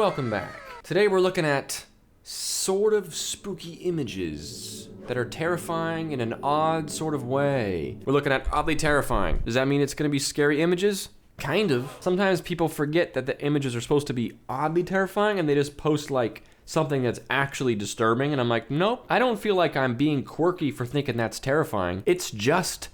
welcome back. Today we're looking at sort of spooky images that are terrifying in an odd sort of way. We're looking at oddly terrifying. Does that mean it's gonna be scary images? Kind of. Sometimes people forget that the images are supposed to be oddly terrifying and they just post like something that's actually disturbing, and I'm like, nope, I don't feel like I'm being quirky for thinking that's terrifying. It's just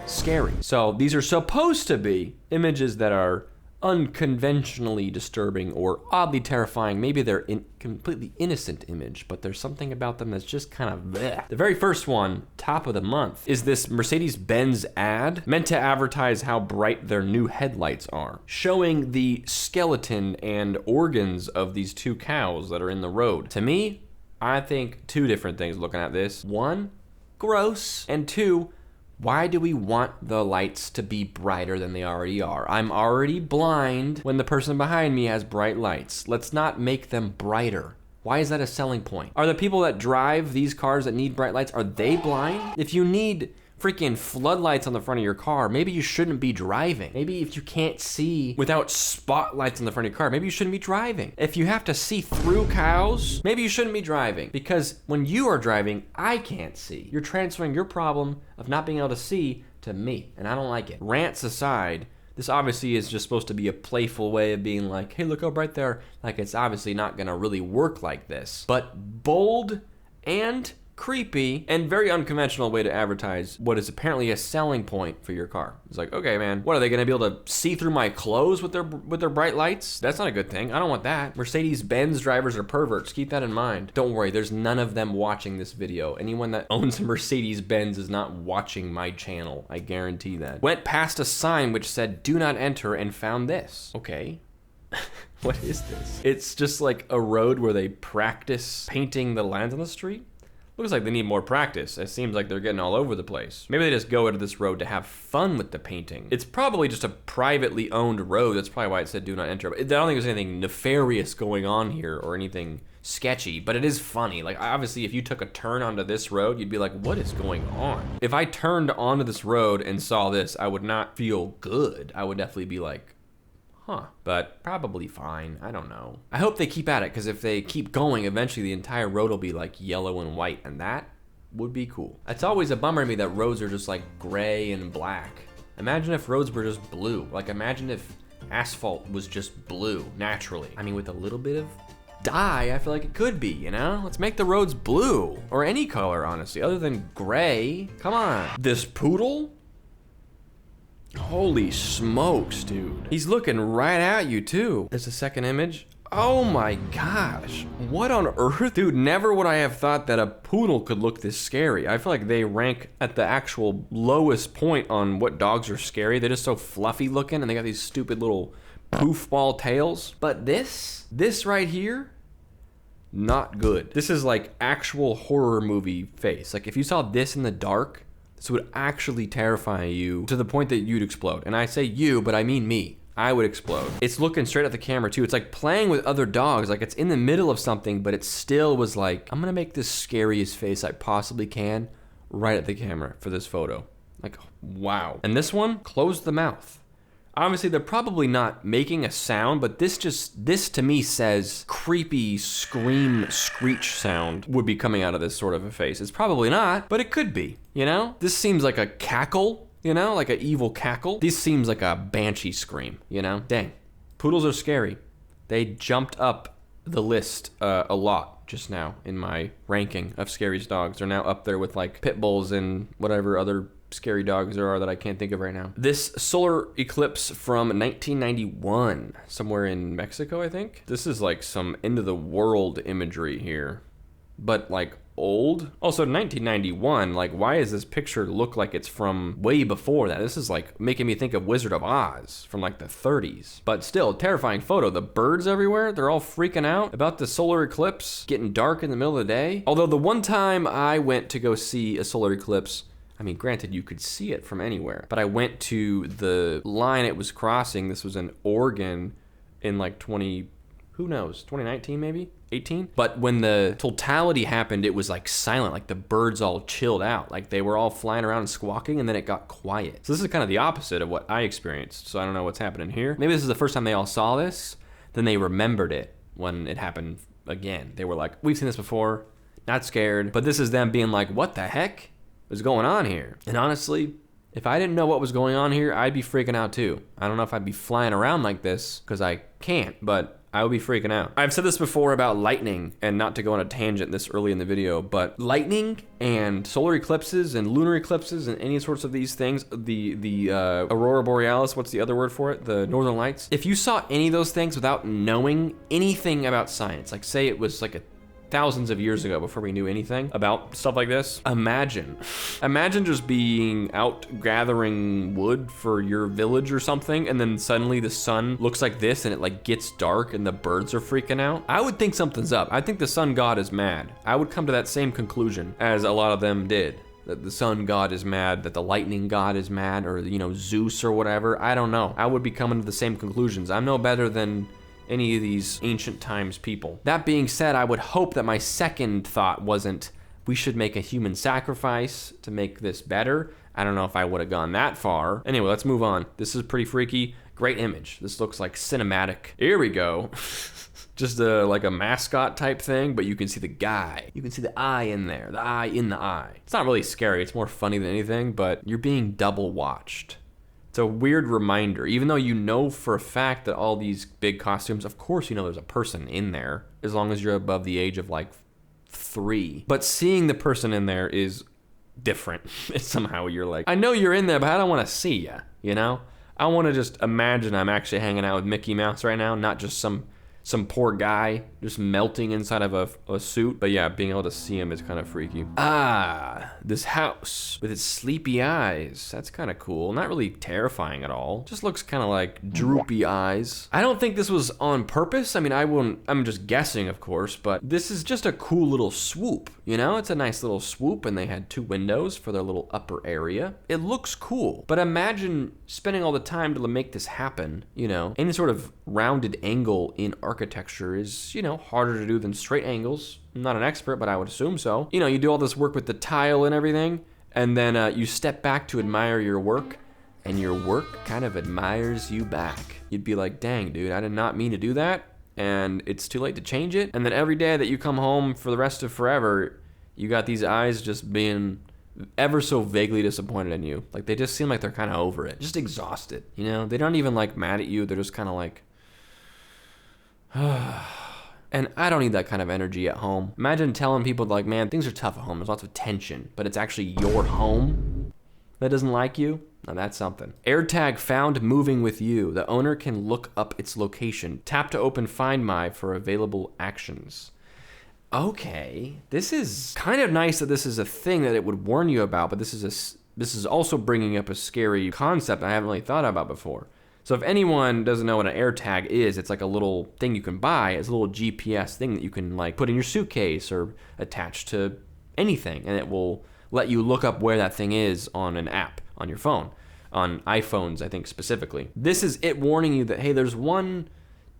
scary. So these are supposed to be images that are unconventionally disturbing or oddly terrifying. Maybe they're completely innocent image, but there's something about them that's just kind of bleh. The very first one, top of the month, is this Mercedes-Benz ad meant to advertise how bright their new headlights are, showing the skeleton and organs of these two cows that are in the road. To me, I think two different things looking at this. One, gross, and two, why do we want the lights to be brighter than they already are? I'm already blind when the person behind me has bright lights. Let's not make them brighter. Why is that a selling point? Are the people that drive these cars that need bright lights, are they blind? If you need freaking floodlights on the front of your car, maybe you shouldn't be driving. Maybe if you can't see without spotlights on the front of your car, maybe you shouldn't be driving. If you have to see through cows, maybe you shouldn't be driving. Because when you are driving, I can't see. You're transferring your problem of not being able to see to me, and I don't like it. Rants aside, this obviously is just supposed to be a playful way of being like, hey, look how bright they are. Like, it's obviously not gonna really work like this. But bold and creepy and very unconventional way to advertise what is apparently a selling point for your car. It's like, okay, man, what are they gonna be able to see through my clothes with their bright lights? That's not a good thing. I don't want that. Mercedes-Benz drivers are perverts. Keep that in mind. Don't worry, there's none of them watching this video. Anyone that owns a Mercedes-Benz is not watching my channel. I guarantee that. Went past a sign which said, do not enter, and found this. Okay. What is this? It's just like a road where they practice painting the lines on the street. Looks like they need more practice. It seems like they're getting all over the place. Maybe they just go into this road to have fun with the painting. It's probably just a privately owned road. That's probably why it said do not enter. I don't think there's anything nefarious going on here or anything sketchy, but it is funny. Like, obviously, if you took a turn onto this road, you'd be like, what is going on? If I turned onto this road and saw this, I would not feel good. I would definitely be like, huh, but probably fine. I don't know. I hope they keep at it, because if they keep going, eventually the entire road will be like yellow and white, and that would be cool. It's always a bummer to me that roads are just like gray and black. Imagine if roads were just blue. Like, imagine if asphalt was just blue naturally. I mean, with a little bit of dye, I feel like it could be, you know? Let's make the roads blue, or any color, honestly, other than gray. Come on. This poodle? Holy smokes, dude. He's looking right at you, too. There's a second image. Oh my gosh. What on earth? Dude, never would I have thought that a poodle could look this scary. I feel like they rank at the actual lowest point on what dogs are scary. They're just so fluffy looking, and they got these stupid little poofball tails. But this right here, not good. This is like actual horror movie face. Like, if you saw this in the dark, this would actually terrify you to the point that you'd explode. And I say you, but I mean me. I would explode. It's looking straight at the camera too. It's like playing with other dogs. Like, it's in the middle of something, but it still was like, I'm gonna make the scariest face I possibly can right at the camera for this photo. Like, wow. And this one, closed the mouth. Obviously, they're probably not making a sound, but this to me says creepy scream screech sound would be coming out of this sort of a face. It's probably not, but it could be, you know? This seems like a cackle, you know? Like an evil cackle. This seems like a banshee scream, you know? Dang. Poodles are scary. They jumped up the list a lot just now in my ranking of scariest dogs. They're now up there with like pit bulls and whatever other scary dogs there are that I can't think of right now. This solar eclipse from 1991, somewhere in Mexico, I think. This is like some end of the world imagery here, but like old. Also, 1991, like, why does this picture look like it's from way before that? This is like making me think of Wizard of Oz from like the 30s. But still, terrifying photo. The birds everywhere, they're all freaking out about the solar eclipse getting dark in the middle of the day. Although the one time I went to go see a solar eclipse, I mean, granted, you could see it from anywhere, but I went to the line it was crossing. This was in Oregon in like 2019 maybe? 18? But when the totality happened, it was like silent, like the birds all chilled out. Like they were all flying around and squawking, and then it got quiet. So this is kind of the opposite of what I experienced. So I don't know what's happening here. Maybe this is the first time they all saw this. then they remembered it when it happened again. They were like, we've seen this before, not scared. But this is them being like, what the heck is going on here? And honestly, if I didn't know what was going on here, I'd be freaking out too. I don't know if I'd be flying around like this, because I can't, but I would be freaking out. I've said this before about lightning, and not to go on a tangent this early in the video, but lightning and solar eclipses and lunar eclipses and any sorts of these things, the aurora borealis, what's the other word for it? The northern lights. If you saw any of those things without knowing anything about science, like say it was like thousands of years ago before we knew anything about stuff like this, imagine just being out gathering wood for your village or something, and then suddenly the sun looks like this and it like gets dark and the birds are freaking out. I would think something's up. I think the sun god is mad. I would come to that same conclusion as a lot of them did. That the sun god is mad, that the lightning god is mad, or Zeus or whatever. I don't know. I would be coming to the same conclusions. I'm no better than any of these ancient times people. That being said, I would hope that my second thought wasn't, we should make a human sacrifice to make this better. I don't know if I would have gone that far. Anyway, let's move on. This is pretty freaky. Great image. This looks like cinematic. Here we go. Just like a mascot type thing, but you can see the guy. You can see the eye in there, the eye in the eye. It's not really scary. It's more funny than anything, but you're being double watched. It's a weird reminder, even though you know for a fact that all these big costumes, of course you know there's a person in there, as long as you're above the age of like 3. But seeing the person in there is different. It's somehow you're like, I know you're in there, but I don't want to see you, I want to just imagine I'm actually hanging out with Mickey Mouse right now, not just some poor guy just melting inside of a suit. But yeah, being able to see him is kind of freaky. Ah, this house with its sleepy eyes. That's kind of cool. Not really terrifying at all. Just looks kind of like droopy eyes. I don't think this was on purpose. I mean, I'm just guessing, of course, but this is just a cool little swoop, It's a nice little swoop, and they had 2 windows for their little upper area. It looks cool, but imagine spending all the time to make this happen, Any sort of rounded angle in architecture is, harder to do than straight angles. I'm not an expert, but I would assume so. You do all this work with the tile and everything, and then you step back to admire your work, and your work kind of admires you back. You'd be like, dang, dude, I did not mean to do that, and it's too late to change it. And then every day that you come home for the rest of forever, you got these eyes just being ever so vaguely disappointed in you. Like, they just seem like they're kind of over it. Just exhausted, They don't even like mad at you. They're just kind of like, and I don't need that kind of energy at home. Imagine telling people like, man, things are tough at home. There's lots of tension, but it's actually your home that doesn't like you. Now that's something. AirTag found moving with you. The owner can look up its location. Tap to open Find My for available actions. Okay, this is kind of nice that this is a thing that it would warn you about, but this is also bringing up a scary concept I haven't really thought about before. So if anyone doesn't know what an AirTag is, it's like a little thing you can buy. It's a little GPS thing that you can like put in your suitcase or attach to anything, and it will let you look up where that thing is on an app on your phone, on iPhones, I think specifically. This is it warning you that, hey, there's one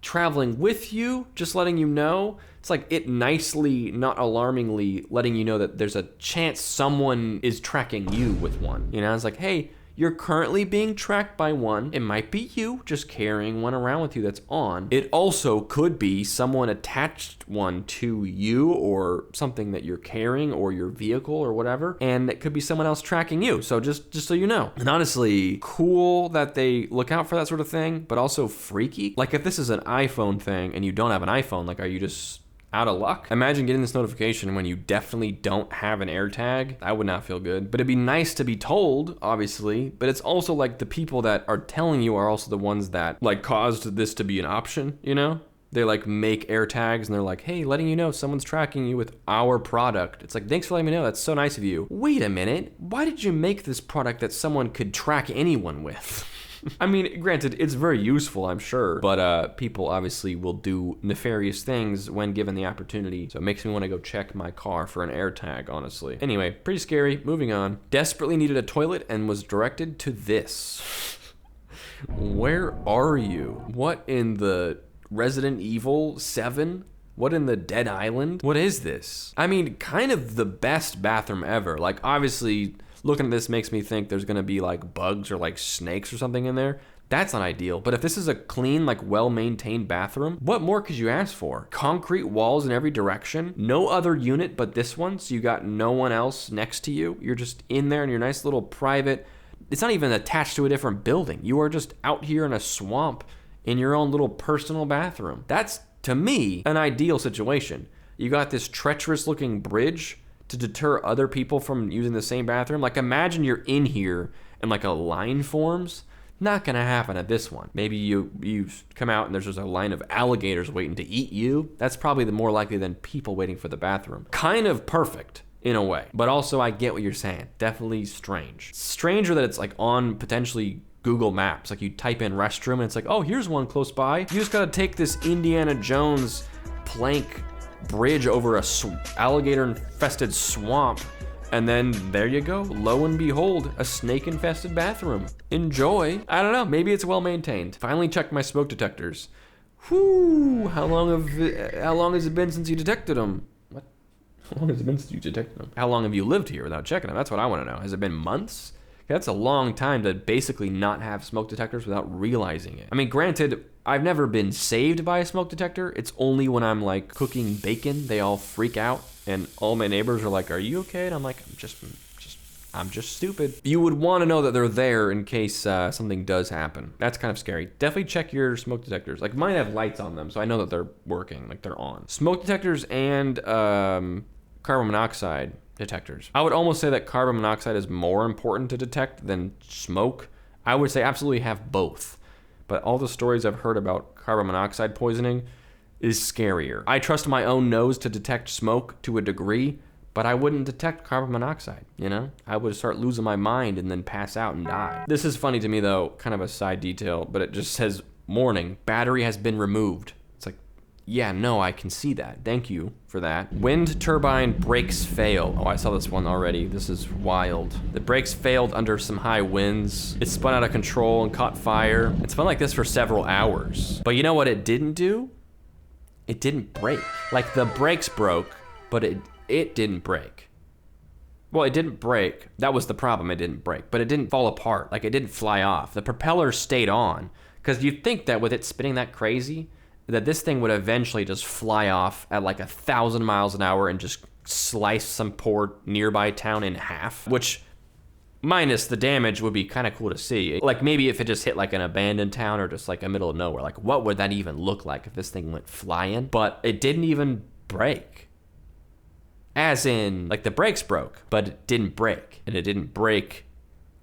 traveling with you, just letting you know. It's like it nicely, not alarmingly, letting you know that there's a chance someone is tracking you with one. It's like, hey, you're currently being tracked by one. It might be you just carrying one around with you that's on. It also could be someone attached one to you or something that you're carrying or your vehicle or whatever. And it could be someone else tracking you. So just so you know. And honestly, cool that they look out for that sort of thing, but also freaky. Like if this is an iPhone thing and you don't have an iPhone, like are you just out of luck? Imagine getting this notification when you definitely don't have an AirTag. I would not feel good. But it'd be nice to be told, obviously, but it's also like the people that are telling you are also the ones that like caused this to be an option, They like make AirTags and they're like, hey, letting you know someone's tracking you with our product. It's like, thanks for letting me know. That's so nice of you. Wait a minute. Why did you make this product that someone could track anyone with? I mean, granted, it's very useful, I'm sure, but people obviously will do nefarious things when given the opportunity, so it makes me want to go check my car for an AirTag, honestly. Anyway, pretty scary. Moving on. Desperately needed a toilet and was directed to this. Where are you? What in the Resident Evil 7? What in the Dead Island? What is this? I mean, kind of the best bathroom ever. Like, obviously, looking at this makes me think there's gonna be like bugs or like snakes or something in there. That's not ideal. But if this is a clean, like well-maintained bathroom, what more could you ask for? Concrete walls in every direction, no other unit but this one, so you got no one else next to you. You're just in there in your nice little private, it's not even attached to a different building. You are just out here in a swamp in your own little personal bathroom. That's, to me, an ideal situation. You got this treacherous looking bridge to deter other people from using the same bathroom. Like, imagine you're in here and like a line forms. Not gonna happen at this one. Maybe you come out and there's just a line of alligators waiting to eat you. That's probably the more likely than people waiting for the bathroom. Kind of perfect in a way, but also I get what you're saying. Definitely strange. Stranger that it's like on potentially Google Maps. Like you type in restroom and it's like, oh, here's one close by. You just gotta take this Indiana Jones plank bridge over a alligator-infested swamp, and then there you go. Lo and behold, a snake-infested bathroom. Enjoy. I don't know, maybe it's well-maintained. Finally checked my smoke detectors. Whew, how long has it been since you detected them? What? How long has it been since you detected them? How long have you lived here without checking them? That's what I wanna know. Has it been months? That's a long time to basically not have smoke detectors without realizing it. I mean, granted, I've never been saved by a smoke detector. It's only when I'm like cooking bacon, they all freak out and all my neighbors are like, are you okay? And I'm like, I'm just stupid. You would want to know that they're there in case something does happen. That's kind of scary. Definitely check your smoke detectors. Like mine have lights on them, so I know that they're working, like they're on. Smoke detectors and carbon monoxide detectors. I would almost say that carbon monoxide is more important to detect than smoke. I would say absolutely have both. But all the stories I've heard about carbon monoxide poisoning is scarier. I trust my own nose to detect smoke to a degree, but I wouldn't detect carbon monoxide, you know? I would start losing my mind and then pass out and die. This is funny to me though, kind of a side detail, but it just says, warning, battery has been removed. It's like, yeah, no, I can see that. Thank you for that. Wind turbine brakes fail. Oh, I saw this one already. This is wild. The brakes failed under some high winds. It spun out of control and caught fire. It spun like this for several hours. But you know what it didn't do? It didn't break. Like the brakes broke, but it didn't break. Well, it didn't break. That was the problem. It didn't break, but it didn't fall apart. Like it didn't fly off. The propeller stayed on. Because you'd think that with it spinning that crazy, that this thing would eventually just fly off at like 1,000 miles an hour and just slice some poor nearby town in half, which minus the damage would be kind of cool to see. Like maybe if it just hit like an abandoned town or just like a middle of nowhere, like what would that even look like if this thing went flying? But it didn't even break. As in, like the brakes broke, but it didn't break. And it didn't break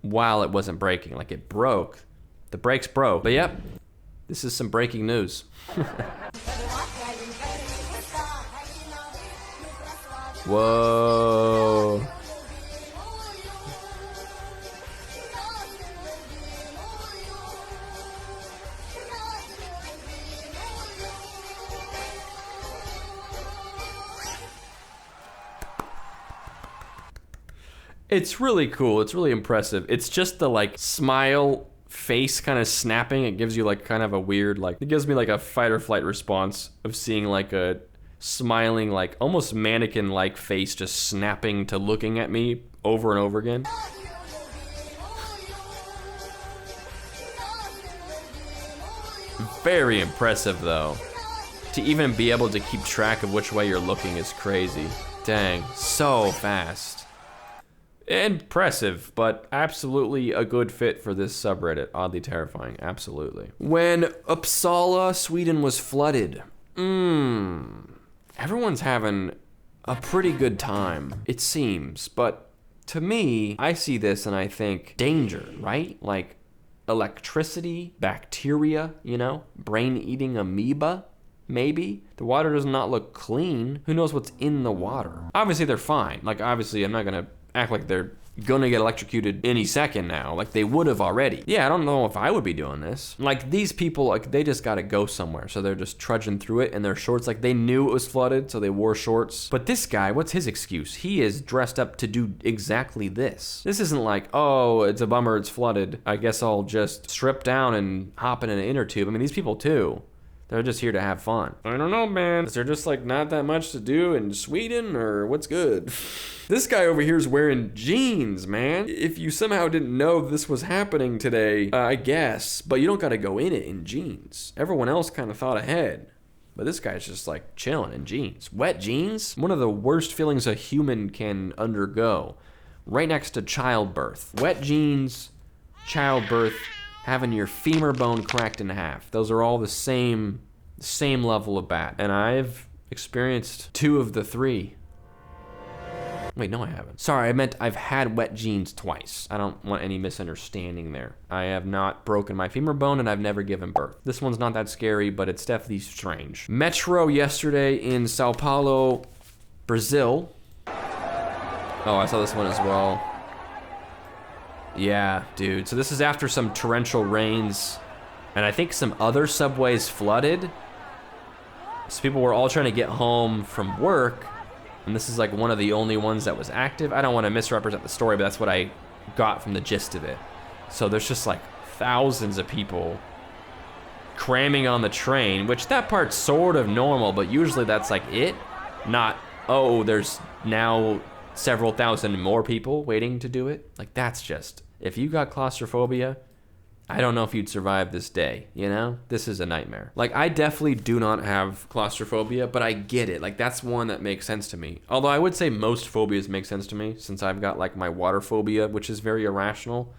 while it wasn't breaking. Like it broke, the brakes broke. But yep, this is some breaking news. Whoa. It's really cool. It's really impressive. It's just the like smile face kind of snapping. It gives you like kind of a weird, like, it gives me like a fight or flight response of seeing like a smiling, like almost mannequin-like face just snapping to looking at me over and over again. Very impressive though. To even be able to keep track of which way you're looking is crazy. Dang, so fast. Impressive, but absolutely a good fit for this subreddit. Oddly terrifying, absolutely. When Uppsala, Sweden was flooded. Everyone's having a pretty good time, it seems. But to me, I see this and I think danger, right? Like electricity, bacteria, you know, brain-eating amoeba. Maybe. The water does not look clean. Who knows what's in the water? Obviously they're fine. Like obviously I'm not gonna act like they're gonna get electrocuted any second now, like they would have already. Yeah, I don't know if I would be doing this. Like these people, like they just gotta go somewhere, so they're just trudging through it in their shorts. Like they knew it was flooded, so they wore shorts. But this guy, what's his excuse? He is dressed up to do exactly this. This isn't like, oh, it's a bummer, it's flooded, I guess I'll just strip down and hop in an inner tube. I mean, these people too, They're just here to have fun. I don't know, man. Is there just like not that much to do in Sweden, or what's good? This guy over here is wearing jeans, man. If you somehow didn't know this was happening today, I guess, but you don't gotta go in it in jeans. Everyone else kind of thought ahead. But this guy's just like chilling in jeans. Wet jeans? One of the worst feelings a human can undergo. Right next to childbirth. Wet jeans, childbirth, having your femur bone cracked in half. Those are all the same level of bad. And I've experienced 2 of the 3. Wait, no, I haven't. Sorry, I meant I've had wet jeans twice. I don't want any misunderstanding there. I have not broken my femur bone, and I've never given birth. This one's not that scary, but it's definitely strange. Metro yesterday in Sao Paulo, Brazil. Oh, I saw this one as well. Yeah, dude. So this is after some torrential rains, and I think some other subways flooded. So people were all trying to get home from work, and this is like one of the only ones that was active. I don't want to misrepresent the story, but that's what I got from the gist of it. So there's just like thousands of people cramming on the train, which that part's sort of normal, but usually that's like it. Not, oh, there's now several thousand more people waiting to do it. Like, that's just, if you got claustrophobia, I don't know if you'd survive this day, you know? This is a nightmare. Like, I definitely do not have claustrophobia, but I get it. Like, that's one that makes sense to me. Although I would say most phobias make sense to me, since I've got like my water phobia, which is very irrational.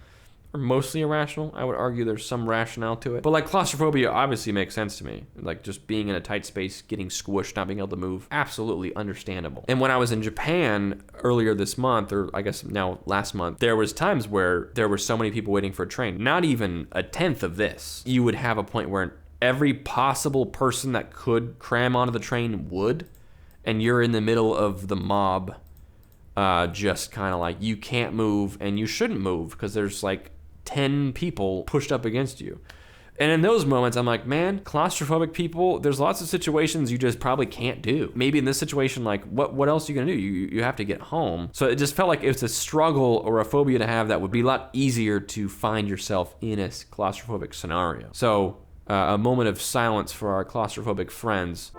Or mostly irrational. I would argue there's some rationale to it. But like claustrophobia obviously makes sense to me. Like just being in a tight space, getting squished, not being able to move. Absolutely understandable. And when I was in Japan earlier this month, or I guess now last month, there was times where there were so many people waiting for a train. Not even a tenth of this. You would have a point where every possible person that could cram onto the train would. And you're in the middle of the mob. Just kind of like, you can't move and you shouldn't move because there's like 10 people pushed up against you. And in those moments, I'm like, man, claustrophobic people, there's lots of situations you just probably can't do. Maybe in this situation, like, what else are you gonna do? You have to get home. So it just felt like it's a struggle or a phobia to have that would be a lot easier to find yourself in a claustrophobic scenario. So a moment of silence for our claustrophobic friends.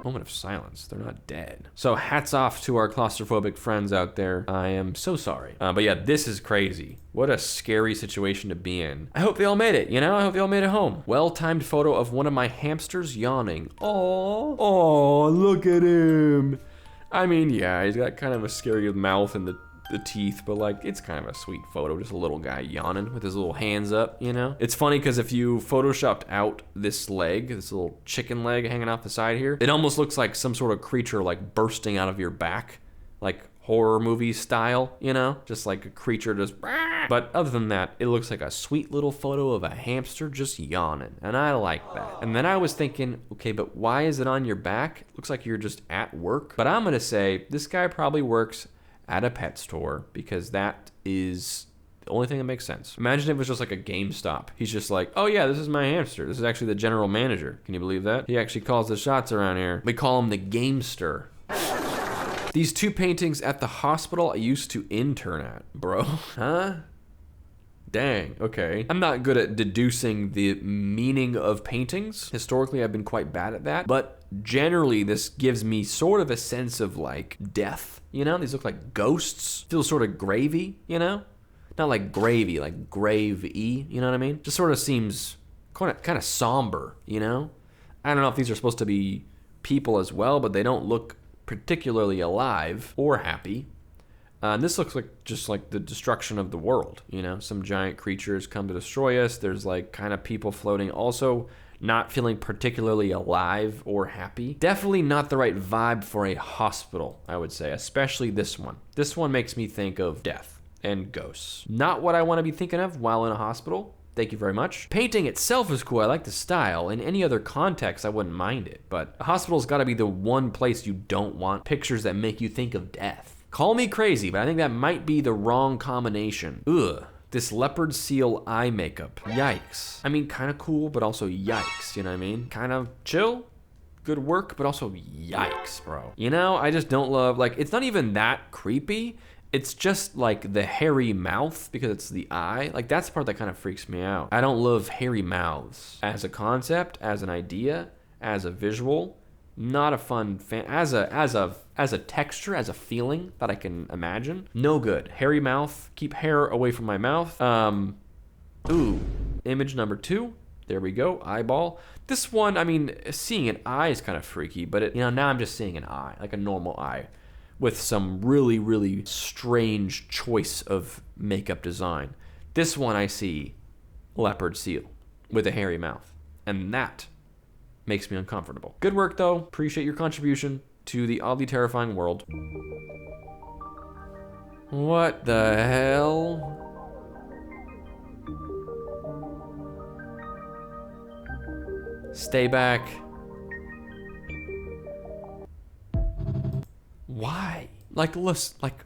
Moment of silence. They're not dead. So hats off to our claustrophobic friends out there. I am so sorry. But yeah, this is crazy. What a scary situation to be in. I hope they all made it, you know? I hope they all made it home. Well-timed photo of one of my hamsters yawning. Oh, look at him. I mean, yeah, he's got kind of a scary mouth and the teeth, but like, it's kind of a sweet photo. Just a little guy yawning with his little hands up, you know? It's funny because if you photoshopped out this leg, this little chicken leg hanging off the side here, it almost looks like some sort of creature like bursting out of your back, like horror movie style, you know? Just like a creature just, but other than that, it looks like a sweet little photo of a hamster just yawning, and I like that. And then I was thinking, okay, but why is it on your back? It looks like you're just at work. But I'm gonna say, this guy probably works at a pet store, because that is the only thing that makes sense. Imagine if it was just like a GameStop. He's just like, oh yeah, this is my hamster. This is actually the general manager. Can you believe that? He actually calls the shots around here. We call him the Gamester. These 2 paintings at the hospital I used to intern at, bro. Huh? Dang, okay. I'm not good at deducing the meaning of paintings. Historically, I've been quite bad at that, but generally this gives me sort of a sense of like death, you know? These look like ghosts, feel sort of gravy, you know? Not like gravy, like grave-y, you know what I mean? Just sort of seems kind of somber, you know? I don't know if these are supposed to be people as well, but they don't look particularly alive or happy. And this looks like just like the destruction of the world, you know? Some giant creatures come to destroy us. There's like kind of people floating, also not feeling particularly alive or happy. Definitely not the right vibe for a hospital, I would say, especially this one. This one makes me think of death and ghosts. Not what I want to be thinking of while in a hospital. Thank you very much. Painting itself is cool. I like the style. In any other context, I wouldn't mind it. But a hospital's got to be the one place you don't want pictures that make you think of death. Call me crazy, but I think that might be the wrong combination. Ugh. This leopard seal eye makeup. Yikes. I mean, kind of cool, but also yikes, you know what I mean? Kind of chill, good work, but also yikes, bro. You know, I just don't love, like, it's not even that creepy. It's just like the hairy mouth because it's the eye. Like that's the part that kind of freaks me out. I don't love hairy mouths as a concept, as an idea, as a visual. Not a fun fan. As a texture, as a feeling that I can imagine. No good. Hairy mouth. Keep hair away from my mouth. Ooh. Image number 2. There we go. Eyeball. This one, I mean, seeing an eye is kind of freaky, but now I'm just seeing an eye, like a normal eye, with some really, really strange choice of makeup design. This one I see leopard seal with a hairy mouth, and that makes me uncomfortable. Good work though. Appreciate your contribution to the oddly terrifying world. What the hell? Stay back. Why? Like, listen, like,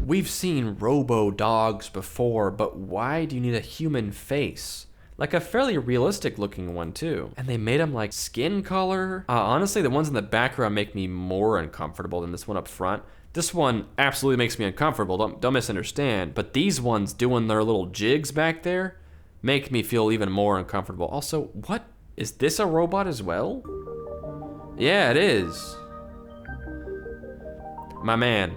we've seen robo dogs before, but why do you need a human face? Like a fairly realistic looking one too. And they made them like skin color. Honestly, the ones in the background make me more uncomfortable than this one up front. This one absolutely makes me uncomfortable, don't misunderstand. But these ones doing their little jigs back there make me feel even more uncomfortable. Also, what? Is this a robot as well? Yeah, it is. My man,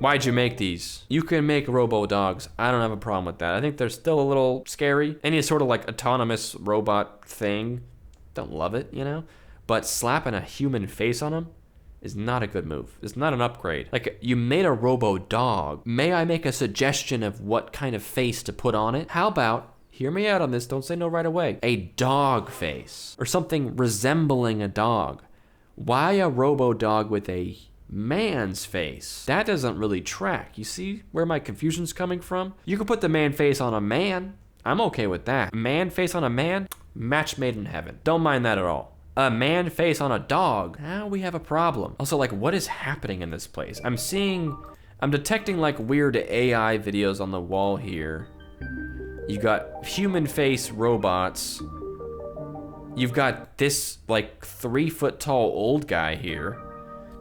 why'd you make these? You can make robo dogs. I don't have a problem with that. I think they're still a little scary. Any sort of like autonomous robot thing, don't love it, But slapping a human face on them is not a good move. It's not an upgrade. Like, you made a robo dog. May I make a suggestion of what kind of face to put on it? How about, hear me out on this, don't say no right away, a dog face or something resembling a dog. Why a robo dog with a man's face? That doesn't really track. You see where my confusion's coming from? You could put the man face on a man. I'm okay with that. Man face on a man, match made in heaven. Don't mind that at all. A man face on a dog, now we have a problem. Also, like, what is happening in this place? I'm detecting like weird AI videos on the wall here. You got human face robots. You've got this like 3-foot tall old guy here.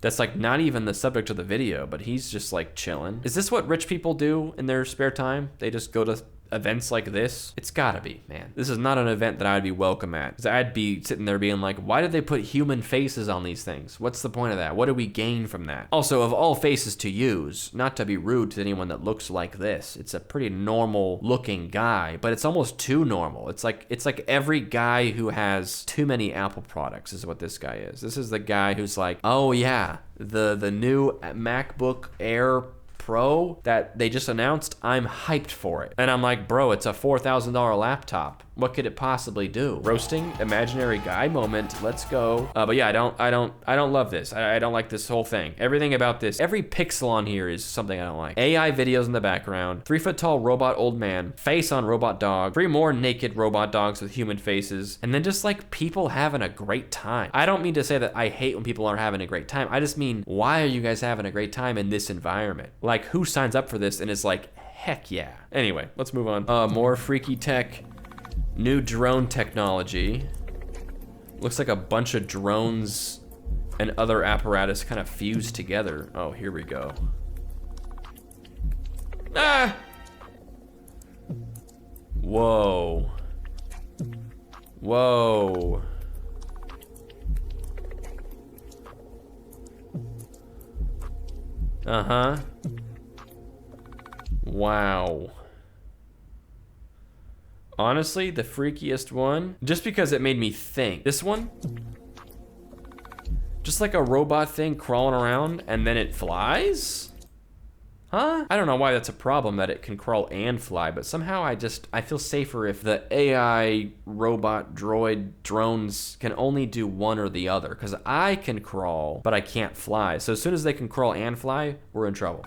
That's like not even the subject of the video, but he's just like chilling. Is this what rich people do in their spare time? They just go to events like this? It's gotta be, man. This is not an event that I'd be welcome at. Because I'd be sitting there being like, why did they put human faces on these things? What's the point of that? What do we gain from that? Also, of all faces to use, not to be rude to anyone that looks like this, it's a pretty normal looking guy, but it's almost too normal. It's like every guy who has too many Apple products is what this guy is. This is the guy who's like, oh yeah, the new MacBook Air Pro that they just announced, I'm hyped for it. And I'm like, bro, it's a $4,000 laptop. What could it possibly do? Roasting imaginary guy moment. Let's go. But yeah, I don't love this. I don't like this whole thing. Everything about this, every pixel on here is something I don't like. AI videos in the background, 3-foot tall robot old man, face on robot dog, 3 more naked robot dogs with human faces, and then just like people having a great time. I don't mean to say that I hate when people aren't having a great time. I just mean, why are you guys having a great time in this environment? Like, who signs up for this and is like, heck yeah. Anyway, let's move on. More freaky tech. New drone technology. Looks like a bunch of drones and other apparatus kind of fused together. Oh, here we go. Ah! Whoa. Whoa. Uh-huh. Wow. Honestly, the freakiest one, just because it made me think. This one, just like a robot thing crawling around and then it flies? Huh? I don't know why that's a problem that it can crawl and fly, but somehow I feel safer if the AI robot droid drones can only do one or the other, because I can crawl, but I can't fly. So as soon as they can crawl and fly, we're in trouble.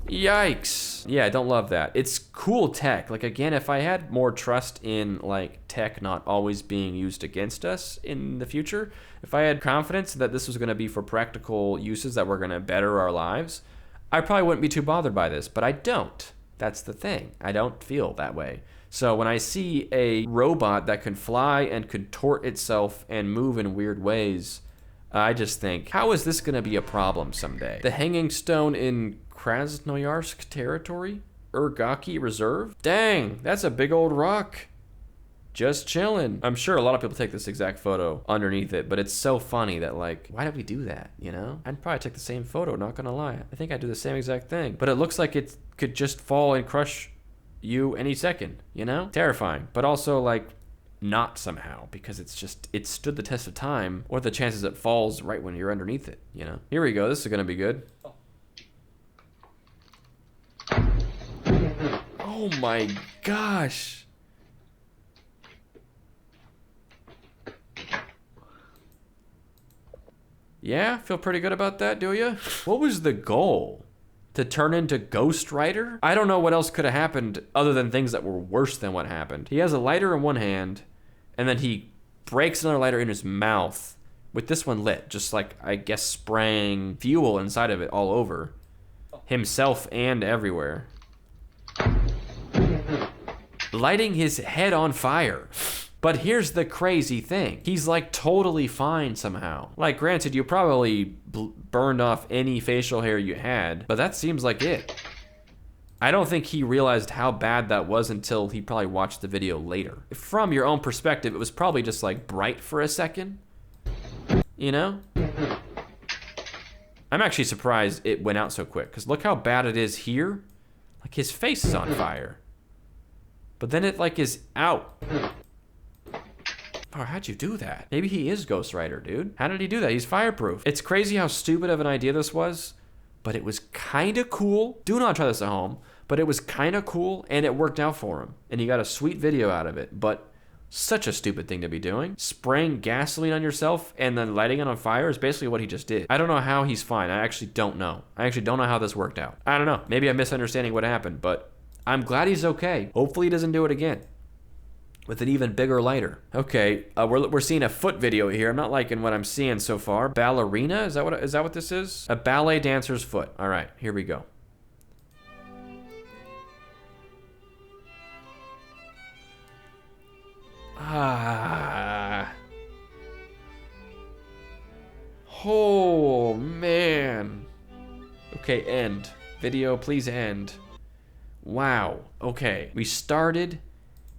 Yikes. Yeah, I don't love that. It's cool tech. Like, again, if I had more trust in like tech not always being used against us in the future, if I had confidence that this was going to be for practical uses that were going to better our lives, I probably wouldn't be too bothered by this, but I don't. That's the thing. I don't feel that way. So when I see a robot that can fly and contort itself and move in weird ways, I just think, how is this gonna be a problem someday? The hanging stone in Krasnoyarsk territory? Urgaki Reserve? Dang, that's a big old rock. Just chilling. I'm sure a lot of people take this exact photo underneath it, but it's so funny that like, why did we do that, you know? I'd probably take the same photo, not gonna lie. I think I'd do the same exact thing. But it looks like it could just fall and crush you any second, you know? Terrifying, but also like, not somehow, because it stood the test of time. What are the chances it falls right when you're underneath it, you know? Here we go, this is gonna be good. Oh my gosh. Yeah, feel pretty good about that, do ya? What was the goal? To turn into Ghost Rider? I don't know what else could have happened other than things that were worse than what happened. He has a lighter in one hand, and then he breaks another lighter in his mouth with this one lit, just like, I guess, spraying fuel inside of it all over himself and everywhere. Lighting his head on fire. But here's the crazy thing. He's like totally fine somehow. Like granted, you probably burned off any facial hair you had, but that seems like it. I don't think he realized how bad that was until he probably watched the video later. From your own perspective, it was probably just like bright for a second, you know? I'm actually surprised it went out so quick, because look how bad it is here. Like his face is on fire. But then it like is out. Oh, how'd you do that? Maybe he is Ghost Rider, dude. How did he do that? He's fireproof. It's crazy how stupid of an idea this was, but it was kind of cool. Do not try this at home, but it was kind of cool and it worked out for him. And he got a sweet video out of it, but such a stupid thing to be doing. Spraying gasoline on yourself and then lighting it on fire is basically what he just did. I don't know how he's fine. I actually don't know. I actually don't know how this worked out. I don't know. Maybe I'm misunderstanding what happened, but I'm glad he's okay. Hopefully he doesn't do it again with an even bigger lighter. Okay, we're seeing a foot video here. I'm not liking what I'm seeing so far. Ballerina, is that what this is? A ballet dancer's foot. All right, here we go. Ah. Oh, man. Okay, end. Video, please end. Wow, okay. We started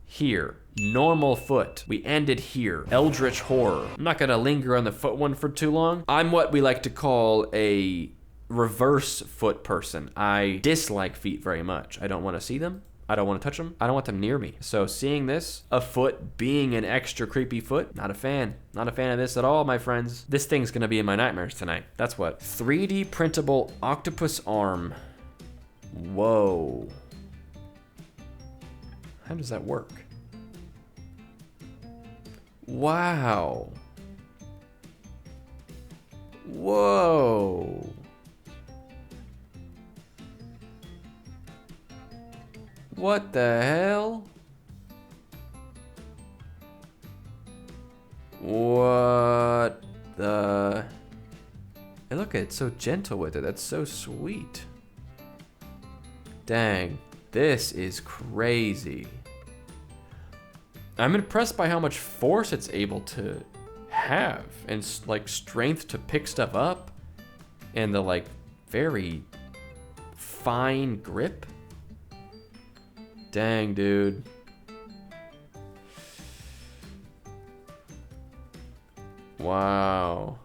here. Normal foot. We ended here. Eldritch horror. I'm not gonna linger on the foot one for too long. I'm what we like to call a reverse foot person. I dislike feet very much. I don't want to see them. I don't want to touch them. I don't want them near me. So seeing this, a foot being an extra creepy foot, not a fan. Not a fan of this at all, my friends. This thing's gonna be in my nightmares tonight. That's what. 3D printable octopus arm. Whoa. How does that work? Wow. Whoa. What the hell? What the? Hey, look, it's so gentle with it. That's so sweet. Dang, this is crazy. I'm impressed by how much force it's able to have and like strength to pick stuff up and the like very fine grip. Dang, dude. Wow.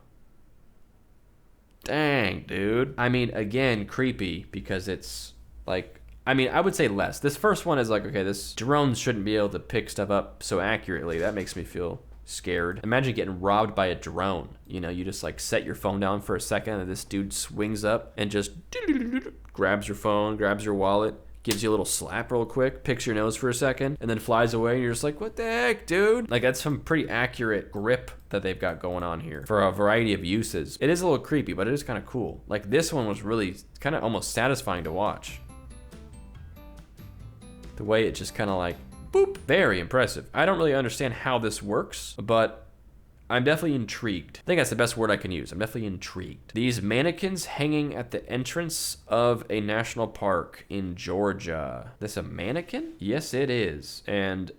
Dang, dude. I mean, again, creepy because it's like, I mean, I would say less. This first one is like, okay, this drone shouldn't be able to pick stuff up so accurately. That makes me feel scared. Imagine getting robbed by a drone. You know, you just like set your phone down for a second and this dude swings up and just grabs your phone, grabs your wallet, gives you a little slap real quick, picks your nose for a second, and then flies away, and you're just like, what the heck, dude? Like, that's some pretty accurate grip that they've got going on here for a variety of uses. It is a little creepy, but it is kind of cool. Like, this one was really kind of almost satisfying to watch. The way it just kind of like, boop, very impressive. I don't really understand how this works, but I'm definitely intrigued. I think that's the best word I can use. I'm definitely intrigued. These mannequins hanging at the entrance of a national park in Georgia. This a mannequin? Yes, it is. And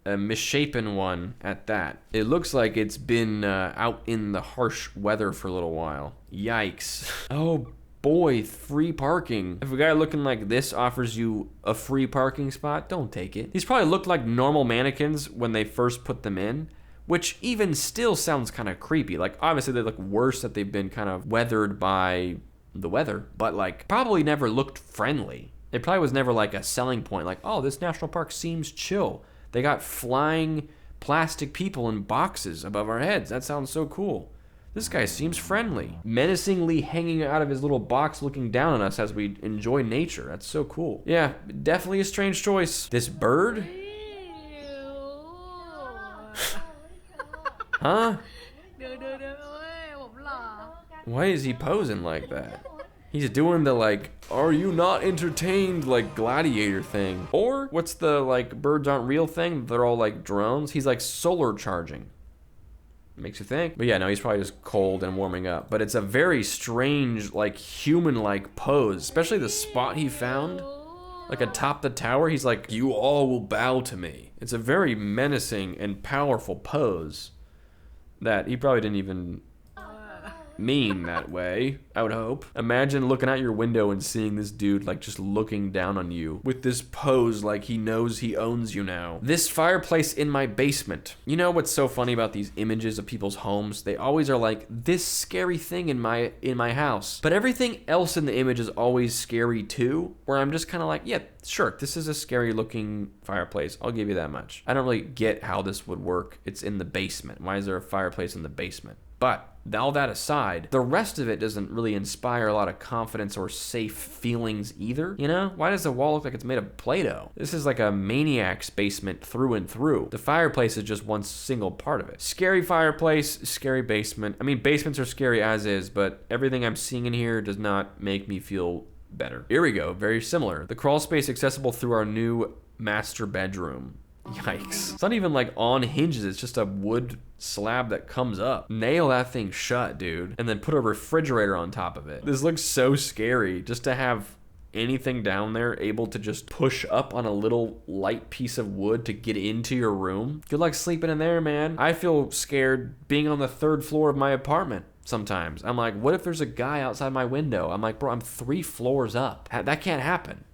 a misshapen one at that. It looks like it's been out in the harsh weather for a little while. Yikes. Oh boy, free parking. If a guy looking like this offers you a free parking spot, don't take it. These probably looked like normal mannequins when they first put them in, which even still sounds kind of creepy. Like, obviously they look worse that they've been kind of weathered by the weather, but like probably never looked friendly. It probably was never like a selling point, like, oh, this national park seems chill. They got flying plastic people in boxes above our heads. That sounds so cool. This guy seems friendly. Menacingly hanging out of his little box looking down on us as we enjoy nature. That's so cool. Yeah, definitely a strange choice. This bird? Huh? Why is he posing like that? He's doing the like, are you not entertained, like gladiator thing. Or what's the like birds aren't real thing? They're all like drones. He's like solar charging. Makes you think. But yeah, no, he's probably just cold and warming up. But it's a very strange, like human-like pose, especially the spot he found. Like atop the tower, he's like, you all will bow to me. It's a very menacing and powerful pose that he probably didn't even mean that way, I would hope. Imagine looking out your window and seeing this dude like just looking down on you with this pose like he knows he owns you now. This fireplace in my basement. You know what's so funny about these images of people's homes? They always are like, this scary thing in my house. But everything else in the image is always scary too, where I'm just kind of like, yeah, sure, this is a scary looking fireplace. I'll give you that much. I don't really get how this would work. It's in the basement. Why is there a fireplace in the basement? But all that aside, the rest of it doesn't really inspire a lot of confidence or safe feelings either, you know? Why does the wall look like it's made of Play-Doh? This is like a maniac's basement through and through. The fireplace is just one single part of it. Scary fireplace, scary basement. I mean, basements are scary as is, but everything I'm seeing in here does not make me feel better. Here we go, very similar. The crawl space accessible through our new master bedroom. Yikes. It's not even like on hinges, it's just a wood slab that comes up. Nail that thing shut, dude. And then put a refrigerator on top of it. This looks so scary just to have anything down there able to just push up on a little light piece of wood to get into your room. Good luck sleeping in there, man. I feel scared being on the 3rd floor of my apartment. Sometimes I'm like, what if there's a guy outside my window? I'm like, bro, I'm 3 floors up. That can't happen.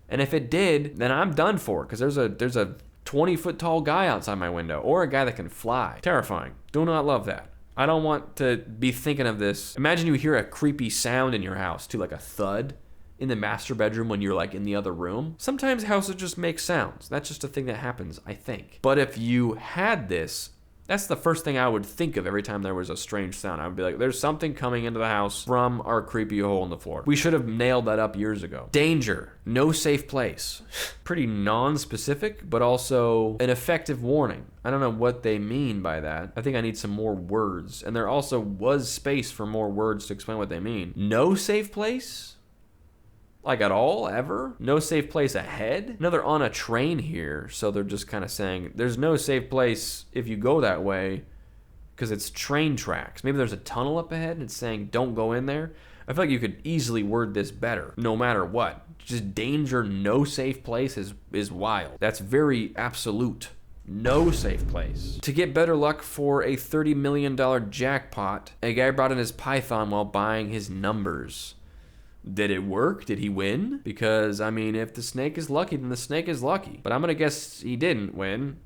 And if it did, then I'm done for, because there's a 20-foot tall guy outside my window, or a guy that can fly. Terrifying. Do not love that. I don't want to be thinking of this. Imagine you hear a creepy sound in your house too, like a thud in the master bedroom when you're like in the other room. Sometimes houses just make sounds. That's just a thing that happens, I think. But if you had this, that's the first thing I would think of every time there was a strange sound. I would be like, there's something coming into the house from our creepy hole in the floor. We should have nailed that up years ago. Danger, no safe place. Pretty non-specific, but also an effective warning. I don't know what they mean by that. I think I need some more words. And there also was space for more words to explain what they mean. No safe place? Like at all, ever? No safe place ahead? No, they're on a train here, so they're just kind of saying, there's no safe place if you go that way, because it's train tracks. Maybe there's a tunnel up ahead, and it's saying, don't go in there. I feel like you could easily word this better, no matter what. Just danger, no safe place is wild. That's very absolute. No safe place. To get better luck for a $30 million jackpot, a guy brought in his python while buying his numbers. Did it work? Did he win? Because, I mean, if the snake is lucky, then the snake is lucky. But I'm gonna guess he didn't win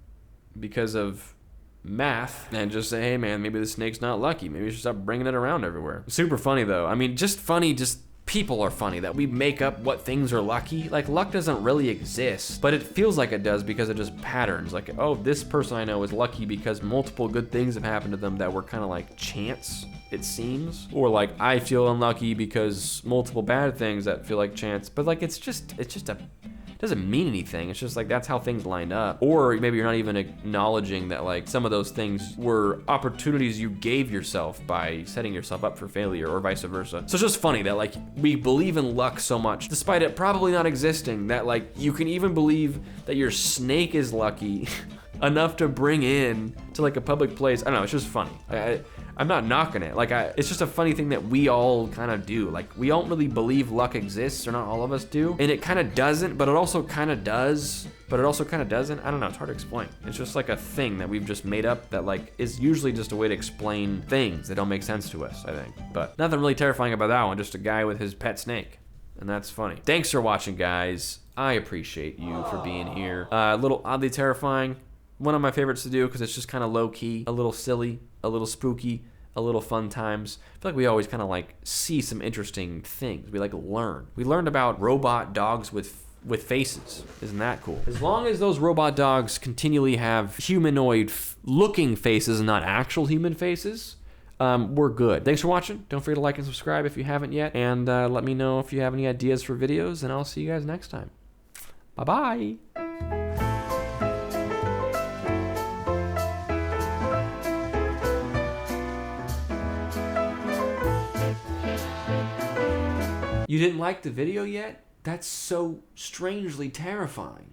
because of math and just say, hey man, maybe the snake's not lucky. Maybe we should stop bringing it around everywhere. Super funny though. I mean, just funny, just people are funny that we make up what things are lucky. Like, luck doesn't really exist, but it feels like it does because of just patterns. Like, oh, this person I know is lucky because multiple good things have happened to them that were kind of like chance, it seems. Or like, I feel unlucky because multiple bad things that feel like chance. But like, it's just it doesn't mean anything. It's just like, that's how things lined up. Or maybe you're not even acknowledging that like some of those things were opportunities you gave yourself by setting yourself up for failure, or vice versa. So it's just funny that like we believe in luck so much, despite it probably not existing, that like you can even believe that your snake is lucky enough to bring in to like a public place. I don't know, it's just funny. I'm not knocking it. Like, it's just a funny thing that we all kind of do. Like, we don't really believe luck exists, or not all of us do. And it kind of doesn't, but it also kind of does. But it also kind of doesn't. I don't know, it's hard to explain. It's just like a thing that we've just made up that like is usually just a way to explain things that don't make sense to us, I think. But nothing really terrifying about that one, just a guy with his pet snake. And that's funny. Thanks for watching, guys. I appreciate you for being here. A little oddly terrifying. One of my favorites to do because it's just kind of low key, a little silly, a little spooky, a little fun times. I feel like we always kind of like see some interesting things. We like learn. We learned about robot dogs with faces. Isn't that cool? As long as those robot dogs continually have humanoid looking faces and not actual human faces, we're good. Thanks for watching. Don't forget to like and subscribe if you haven't yet. And let me know if you have any ideas for videos, and I'll see you guys next time. Bye-bye. You didn't like the video yet? That's so strangely terrifying.